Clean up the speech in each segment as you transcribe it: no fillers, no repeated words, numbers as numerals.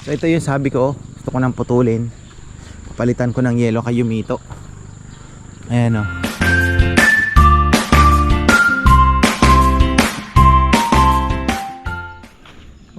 So ito yung sabi ko, gusto ko nang putulin. Papalitan ko ng yelo kay Yumito. Ayan o.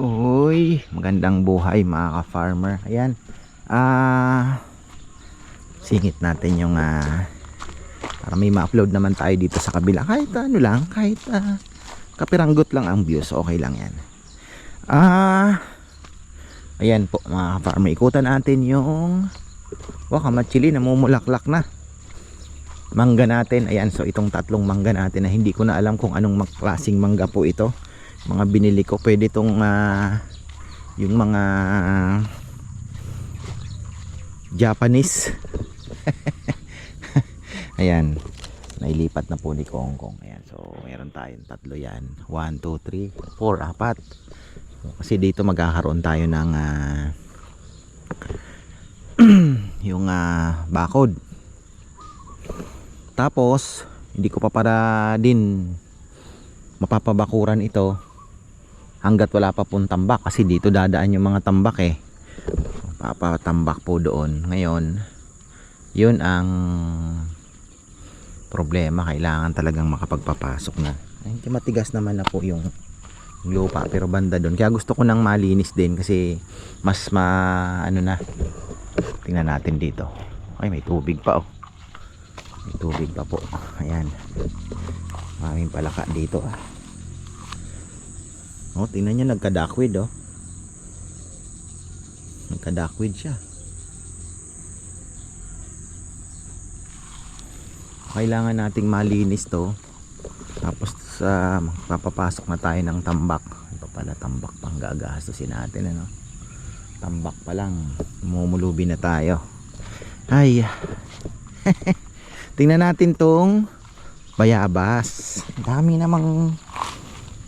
Uy, magandang buhay mga ka-farmer. Ayan. Singit natin yung para may ma-upload naman tayo dito sa kabila. Kahit ano lang, kahit kapiranggot lang ang views, okay lang yan. Ayan po mga ka-farmer, ikutan natin yung kamatsili, namumulaklak na mangga natin. Ayan, so itong tatlong mangga natin na hindi ko na alam kung anong klaseng mangga po ito. Mga binili ko, pwede itong yung mga Japanese. Ayan, nailipat na po ni Kongkong. Ayan, so meron tayong tatlo yan, 1, 2, 3, 4, 4. Kasi dito magkakaroon tayo ng yung bakod. Tapos hindi ko pa para din mapapabakuran ito hanggat wala pa pong tambak, kasi dito dadaan yung mga tambak papatambak po doon. Ngayon yun ang problema, kailangan talagang makapagpapasok na. Hindi matigas naman na po yung lupa, pero banda doon, kaya gusto ko nang malinis din kasi mas ano na. Tingnan natin dito. Ay, may tubig pa may tubig pa po. Ayan, maraming palaka dito tingnan nyo, nagkadakwid nagkadakwid siya. Kailangan nating malinis to. Tapos papapasok na tayo ng tambak. Ito pala, tambak pang gagastusin natin tambak pa lang, mumulubi na tayo. Ay tingnan natin tong bayabas.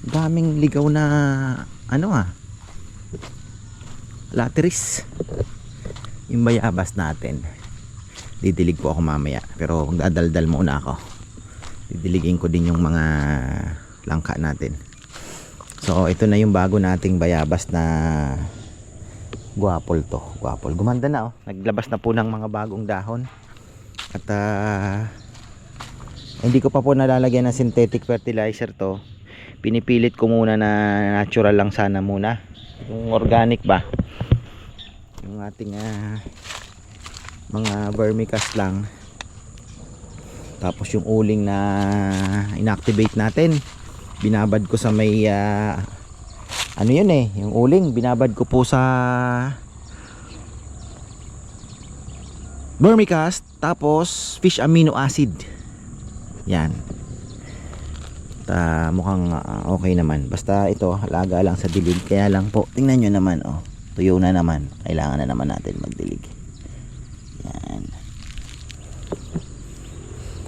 Daming ligaw na latris. Yung bayabas natin, didilig po ako mamaya, pero dadaldal muna ako. Didiligin ko din yung mga langka natin. So ito na yung bago nating bayabas na guwapol to. Guwapol, gumanda na naglabas na po ng mga bagong dahon. At hindi ko pa po nalalagyan ng synthetic fertilizer to. Pinipilit ko muna na natural lang sana muna, yung organic ba, yung ating mga vermicast lang. Tapos yung uling na inactivate natin, binabad ko sa may yung uling binabad ko po sa vermicast, tapos fish amino acid. Yan. Mukhang okay naman. Basta ito, halaga lang sa dilig. Kaya lang po, tingnan nyo naman tuyo na naman. Kailangan na naman natin magdilig. Yan.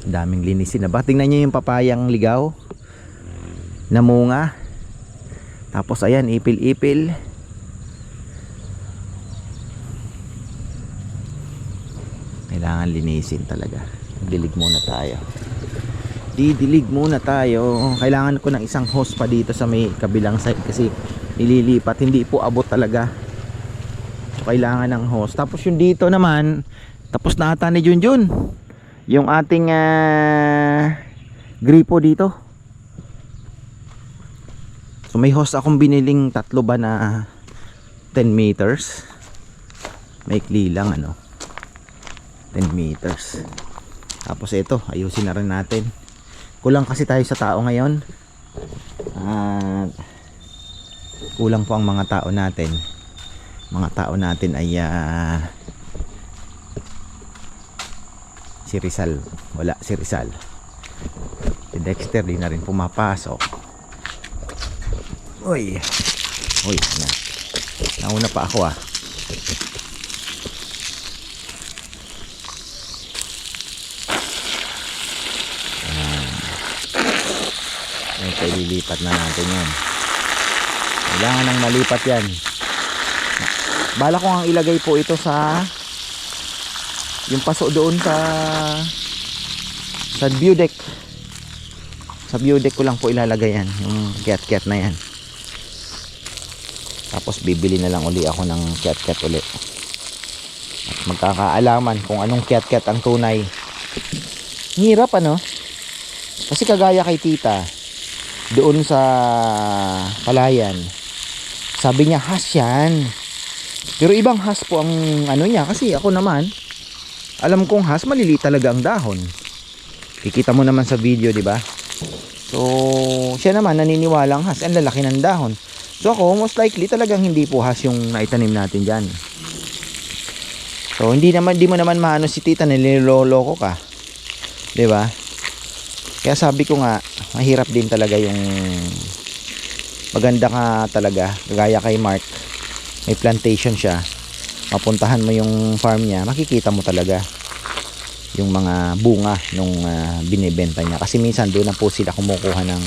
Daming linisin na ba? Tingnan nyo yung papayang ligaw, namunga. Tapos ayan, ipil-ipil. Kailangan linisin talaga. Dilig muna tayo. Didilig muna tayo. Kailangan ko ng isang hose pa dito sa may kabilang side kasi nililipat, hindi po abot talaga. So, kailangan ng hose. Tapos yung dito naman, tapos na ata ni Junjun yung ating gripo dito. So may hose akong biniling tatlo ba na 10 meters. Maikli lang 10 meters. Tapos ito, ayusin na rin natin. Kulang kasi tayo sa tao ngayon. Kulang po ang mga tao natin. Mga tao natin ay si Rizal. Wala si Rizal. Si Dexter di na rin pumapasok. Uy. Nauna pa ako Lilipat na natin yan. Kailangan nang malipat yan. Bala ko ang ilagay po ito sa yung paso doon sa view deck. Sa view deck ko lang po ilalagay yan, yung kiat-kiat na yan. Tapos bibili na lang uli ako ng kiat-kiat uli. At magkakaalaman kung anong kiat-kiat ang tunay. Hirap ano? Kasi kagaya kay tita, doon sa Palayan, sabi niya has yan. Pero ibang has po ang ano niya. Kasi ako naman, alam kong has, maliliit talaga ang dahon. Kikita mo naman sa video, di ba? So, siya naman naniniwalang has, ang lalaki ng dahon. So ako, most likely talagang hindi po has yung naitanim natin dyan. So, di mo naman maano si tita, niloloko ka. Di ba? Kaya sabi ko nga, mahirap din talaga yung maganda ka talaga. Gaya kay Mark, may plantation siya. Mapuntahan mo yung farm niya, makikita mo talaga yung mga bunga nung binibenta niya. Kasi minsan doon na po sila kumukuha ng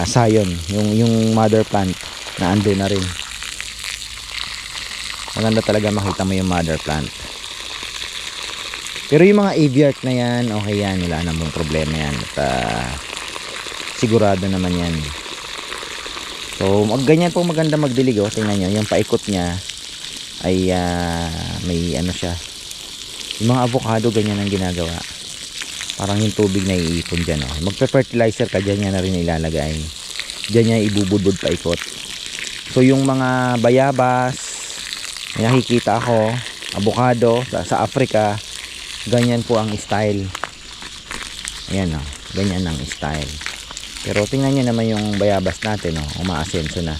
sayon, yung mother plant na ando na rin. Maganda talaga makita mo yung mother plant. Pero yung mga aviart na yan, okay yan, wala namang problema yan. At sigurado naman yan. So ganyan po maganda magdilig. Tingnan nyo, yung paikot niya ay may ano siya. Yung mga avocado ganyan ang ginagawa. Parang yung tubig na iipon dyan. Magpe-fertilizer ka dyan, yan na rin ilalagay. Dyan niya ibubudbud paikot. So yung mga bayabas, may nakikita ako, avocado sa Africa, ganyan po ang style. Ayan ganyan ang style. Pero tingnan nyo naman yung bayabas natin, umaasenso na,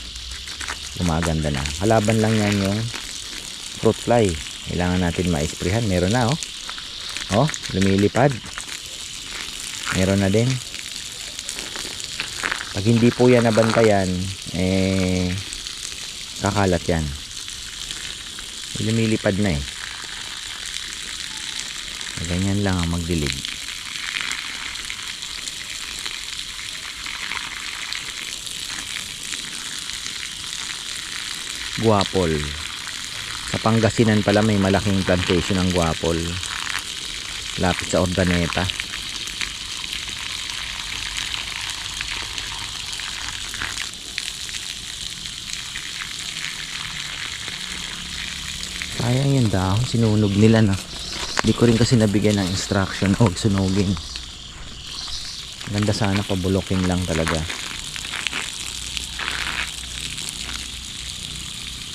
gumaganda na. Kalaban lang yan yung fruit fly. Kailangan natin ma-sprayhan. Meron na lumilipad. Meron na din. Pag hindi po yan nabantayan, kakalat yan. Lumilipad na ganyan lang ang magdilig. Guapol. Sa Pangasinan pala may malaking plantation ng guapol. Lapit sa Ordaneta. Sayang yung dahon, sinunog nila na. Hindi ko rin kasi nabigyan ng instruction o sunugin. Ganda sana pabulokin lang talaga.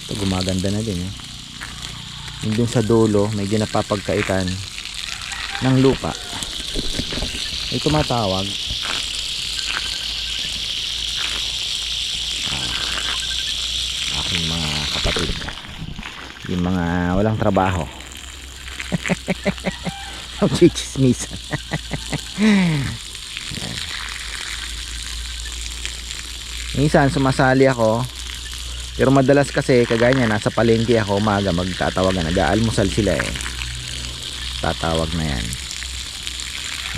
Ito gumaganda na din Yung dun sa dulo medyo napapagkaitan ng lupa. May tumatawag. Aking mga kapatid, yung mga walang trabaho. Ang chichismisan. Minsan sumasali ako, pero madalas kasi kagaya niya, nasa palengke ako umaga, magtatawagan, nag-aalmusal sila tatawag na yan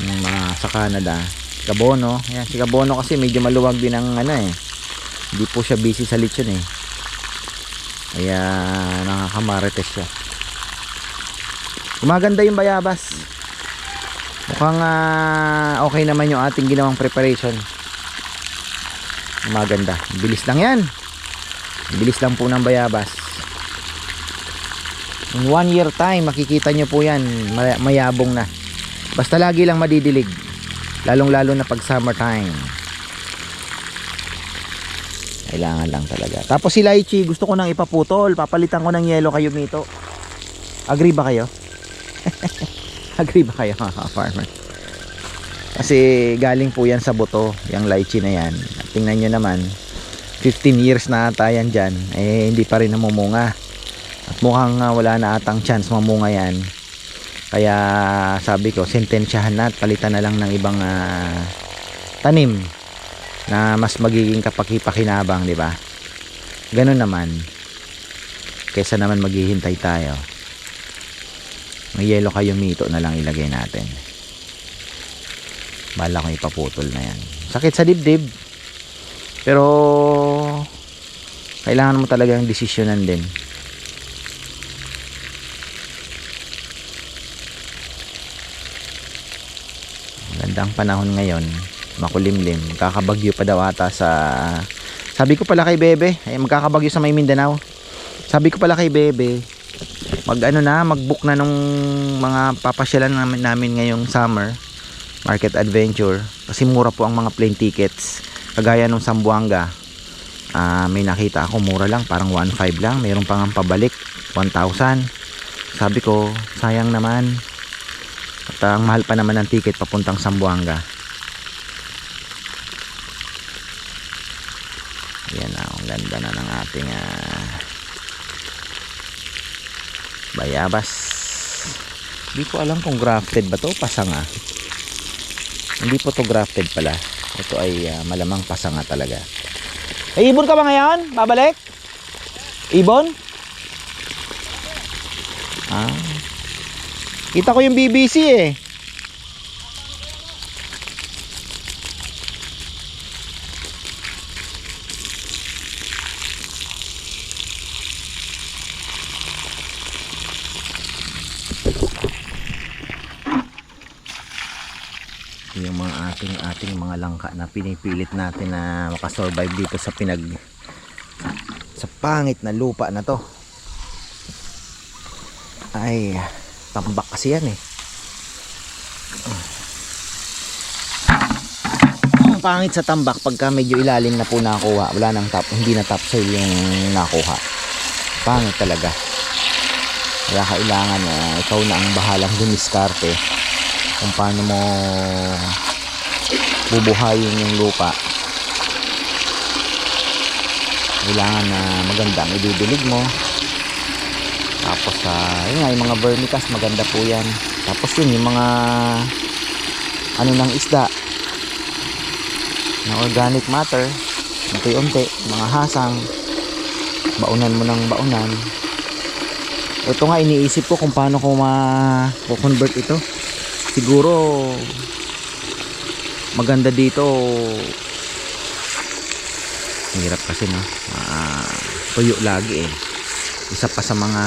yung mga sa Canada. Si Kabono, yan, si Kabono kasi medyo maluwag din ang hindi po siya busy sa lechon kaya nakakamarites siya. Gumaganda yung bayabas. Mukhang okay naman yung ating ginawang preparation. Gumaganda. Bilis lang yan. Bilis lang po ng bayabas. In 1 year time makikita nyo po yan, mayabong na. Basta lagi lang madidilig, lalong lalo na pag summer time. Kailangan lang talaga. Tapos si lychee gusto ko nang ipaputol, papalitan ko ng yelo kayo mito. Agree ba kayo? Agree ba kayo mga farmer? Kasi galing po yan sa buto, yung lychee na yan. At tingnan nyo naman, 15 years na ata yan dyan, hindi pa rin namumunga. At mukhang wala na atang chance mamunga yan. Kaya sabi ko, sentensyahan na at palitan na lang ng ibang tanim na mas magiging kapaki-pakinabang, di ba? Ganun naman. Kesa naman maghihintay tayo. May yelo kayo mito na lang ilagay natin. Bala kong ipaputol na yan. Sakit sa dibdib. Pero kailangan mo talagang desisyonan din. Gandang panahon ngayon, makulimlim. Kakabagyo pa daw ata sa Sabi ko pala kay Bebe, ay magkakabagyo sa may Mindanao. Sabi ko pala kay Bebe, mag-book na nung mga papasyalan namin ngayong summer, Market Adventure, kasi mura po ang mga plane tickets. Kagaya nung Zamboanga, may nakita ako mura lang, parang 1.5 lang, mayroon pang pabalik 1,000. Sabi ko, sayang naman. At ang mahal pa naman ng ticket papuntang Zamboanga. Yan na, ang ganda na ng ating bayabas. Hindi ko alam kung grafted ba to, pasanga. Hindi po to grafted pala. Ito ay malamang pasanga talaga. Ibon ka ba ngayon? Babalik? Ibon? Kita ko yung BBC eh. Yung mga ating mga langka na pinipilit natin na makasurvive dito sa sa pangit na lupa na to. Ay, tambak kasi yan eh. Ang pangit sa tambak pagka medyo ilalim na po nakuha, wala nang hindi na topsoil yung nakuha. Pangit talaga. Kaya kailangan ikaw na ang bahalang dumiskarte kung paano mo bubuhayin yung lupa. Kailangan na magandang ididilig mo. Tapos yun nga, yung mga vermicast maganda po yan. Tapos yun yung mga ng isda na organic matter, unti-unti, mga hasang, baunan mo ng baunan. Ito nga, iniisip ko kung paano ko ma-convert ito. Siguro maganda dito, hirap kasi no, tuyo lagi eh. Isa pa sa mga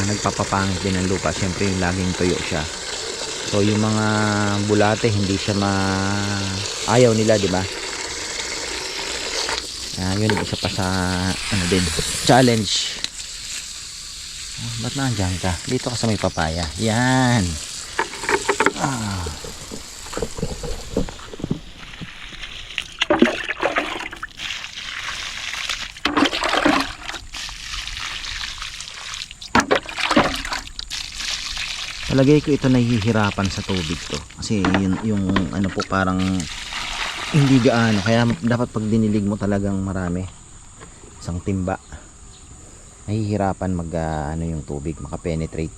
nagpapapangit din ng lupa, syempre yung laging tuyo siya. So yung mga bulate hindi siya ayaw nila, di ba? Yun isa pa sa din challenge. Ba't nandiyan ka? Dito ka sa may papaya. Yan. Palagay ko ito nahihirapan sa tubig to. Kasi yung ano po parang hindi gaano. Kaya dapat pag dinilig mo talagang marami. Isang timba. Nahihirapan yung tubig makapenetrate.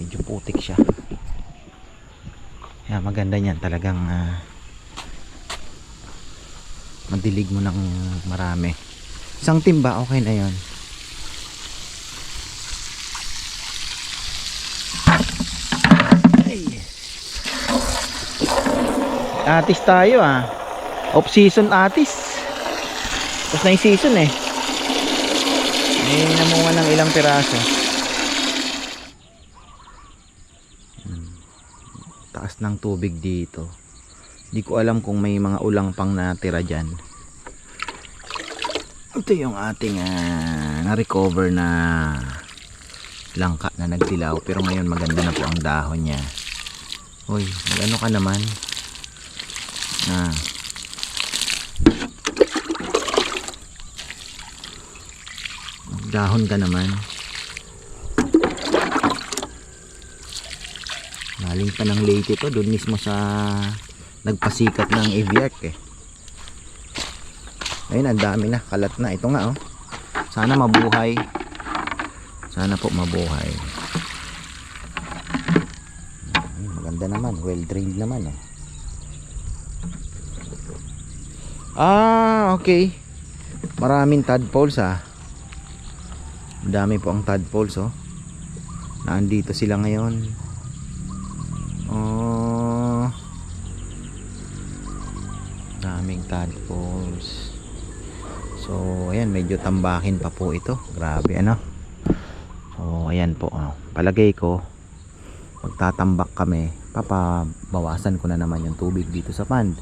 Medyo putik siya. Kaya maganda niyan talagang madilig mo ng marami. Isang timba okay na yon. Atis tayo off season atis. Tapos na yung season eh. May namunga ng ilang piraso. Taas ng tubig dito. Hindi ko alam kung may mga ulang pang natira dyan. Ito yung ating na-recover na langka na nagdilaw. Pero ngayon maganda na po ang dahon niya. Uy, mag-ano ka naman? Dahon ka naman. Galing pa ng Leyte to, doon mismo sa nagpasikat ng Aviark eh. Ayun, ang dami na, kalat na. Ito nga sana mabuhay. Sana po mabuhay. Maganda naman, well drained naman okay. Maraming tadpoles dami po ang tadpoles Naandito sila ngayon. Daming tadpoles. So ayan, medyo tambakin pa po ito. Grabe So ayan po palagay ko magtatambak kami, papabawasan ko na naman yung tubig dito sa pond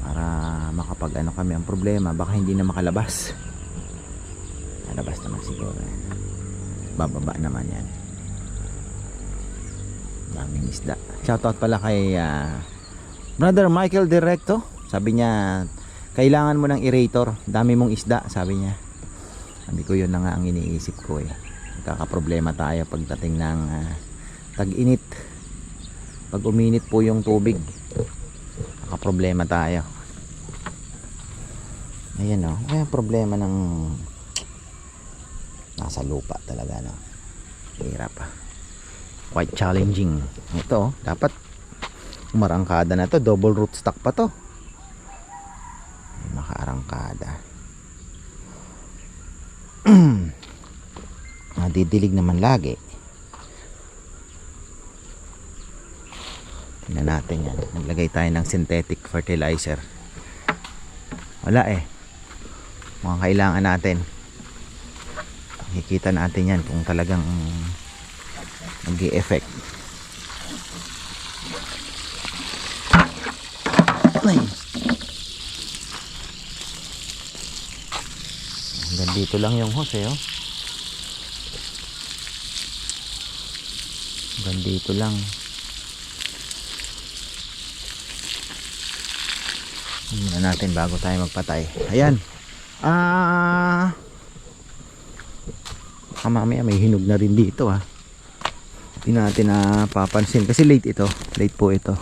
para makapag ano kami. Ang problema baka hindi na makalabas. Lalabas naman siguro. Bababa naman yan. Daming isda. Shoutout pala kay Brother Michael Directo. Sabi niya kailangan mo ng aerator, dami mong isda, sabi niya. Sabi ko yun na nga ang iniisip ko eh. Magkakaproblema tayo pagdating ng tag-init. Pag uminit po yung tubig, nakaproblema tayo. Ayan o, kaya problema ng nasa lupa talaga, no? Hirap. Quite challenging. Ito, dapat umarangkada na to, double rootstock pa to. Makaarangkada. Didilig naman lagi. Tingnan natin yan. Naglagay tayo ng synthetic fertilizer. Wala eh. Mukhang kailangan natin. Makikita natin yan kung talagang mag-i-effect. Hanggang dito lang yung hose, oh. Hanggang dito lang. Muna natin bago tayo magpatay. Ayan. Mamaya may hinog na rin dito, ha. Hindi natin napapansin kasi late ito. Late po ito.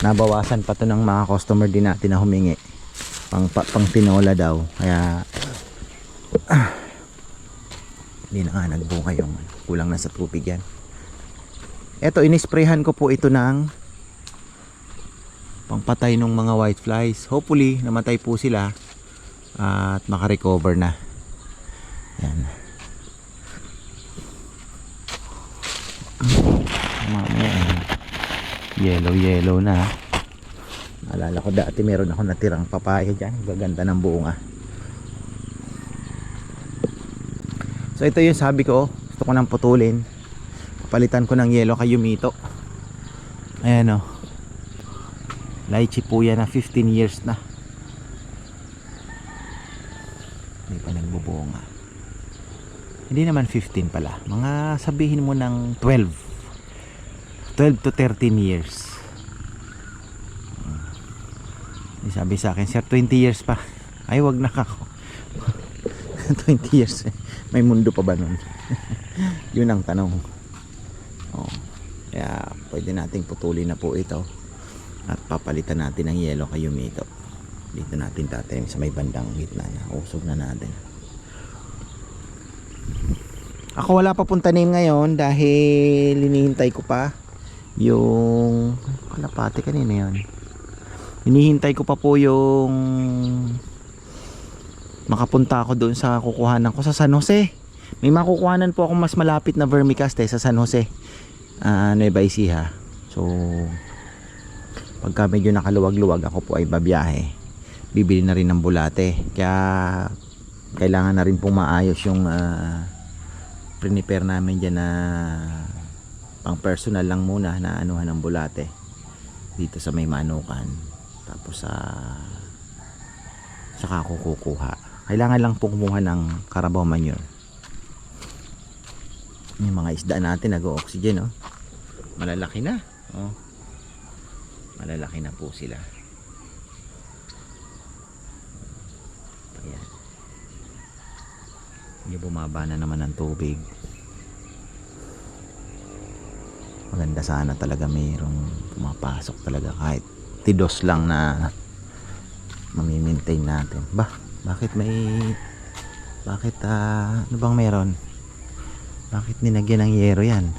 Nabawasan pa to ng mga customer din natin na humingi. Pang tinola daw. Kaya hindi na nga nagbunga yung kulang na sa tubig yan. Eto, inisprayhan ko po ito ng pangpatay ng mga white flies. Hopefully namatay po sila at makarecover na. Yan. Yellow na. Alala ko dati meron ako natirang papaya dyan. Gaganda ng bunga. So ito yung sabi ko, gusto ko nang putulin. Papalitan ko ng yellow kay Yumito. Ayan o. Lychee po yan na 15 years na. Hindi pa nagbubunga. Hindi naman 15 pala. Mga sabihin mo ng 12 to 13 years. Sabi sa akin, sir, 20 years pa. Ay, wag na ako. 20 years. May mundo pa ba nun? Yun ang tanong. Oh. Kaya pwede nating putulin na po ito. At papalitan natin ng yellow kay Yumito. Dito natin tatanim sa may bandang gitna na. Usog na natin. Ako wala pa pong tanim ngayon dahil hinihintay ko pa yung kalapate kanina yun. Hinihintay ko pa po yung makapunta ako doon sa kukuhanan ko sa San Jose. May makukuhanan po akong mas malapit na vermicast sa San Jose, Nueva Ecija. So pagka medyo nakaluwag-luwag ako po ay babiyahe. Bibili na rin ng bulate. Kaya kailangan na rin pong maayos yung prepare namin dyan na pang personal lang muna na anuhan ng bulate dito sa may Manukan. Tapos saka ako kukuha. Kailangan lang po kumuha ng Carabao manure. Yung mga isda natin nag-o-oxygen, oh. Malalaki na, oh. Malalaki na po sila. Ayan. Hindi bumaba na naman ng tubig. Maganda sana talaga mayroong pumapasok talaga kahit tidos lang na mamimaintain natin. Bakit ano bang meron? Bakit ninagyan ng yero yan?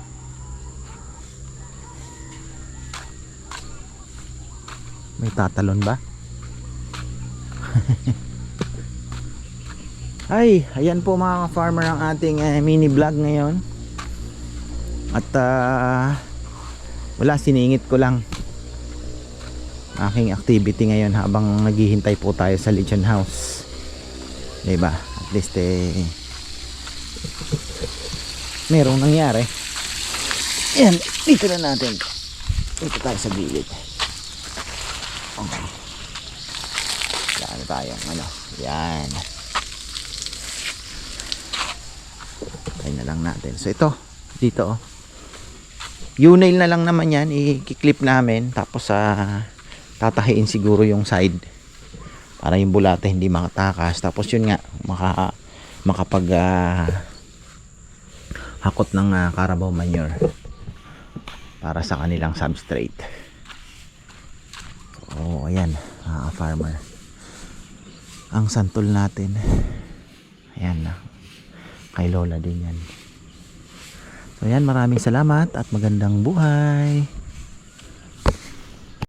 May tatalon ba? Ay, ayan po mga farmer ang ating mini vlog ngayon. At wala, siningit ko lang aking activity ngayon habang naghihintay po tayo sa Legion House. Diba? At least merong nangyari. Ayan, dito na natin. Dito tayo sa gilid. Okay. tayong ano. Yan. Try na lang natin. So ito, dito oh. U-nail na lang naman yan, i-clip namin tapos tatahiin siguro yung side para yung bulate hindi makatakas. Tapos yun nga, makapag hakot ng Carabao manure para sa kanilang substrate. So ayan, farmer. Ang santol natin. Ayan na. Kay Lola din yan. So yan, maraming salamat at magandang buhay.